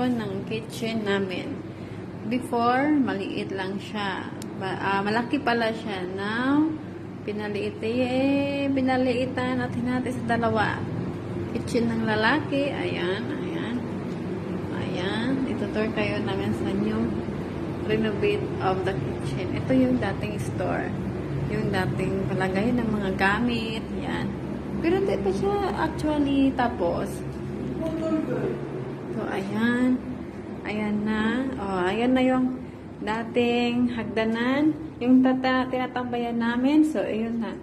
ngayon ng kitchen namin. Before, maliit lang siya. Malaki pala siya. Now, pinaliitan natin sa dalawa. Kitchen ng lalaki. Ayan, ayan. Ayan. Itutur kayo namin sa new renovate of the kitchen. Ito yung dating store. Yung dating palagay ng mga gamit. Yan. Pero hindi pa siya actually tapos. So, ayan. Ayan na. Oh, ayan na yung dating hagdanan. Yung tinatambayan namin. So, ayun na.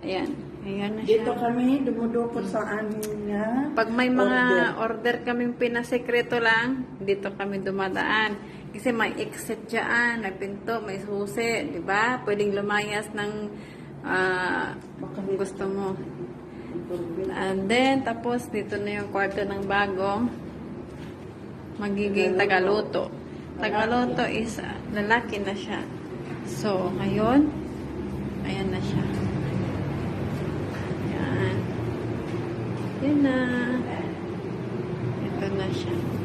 Ayan. Ayan na siya. Dito kami dumudukot sa amin nga. Pag may mga order kaming pinasekreto lang, dito kami dumadaan. Kasi may exit dyan, may pinto, may susi, di ba? Pwedeng lumayas ng kung gusto mo. And then, tapos dito na yung kwarto ng bagong magiging tagaluto. Tagaluto is lalaki na siya. So, ngayon, ayan na siya. Ayan. Yan na. Ito na siya.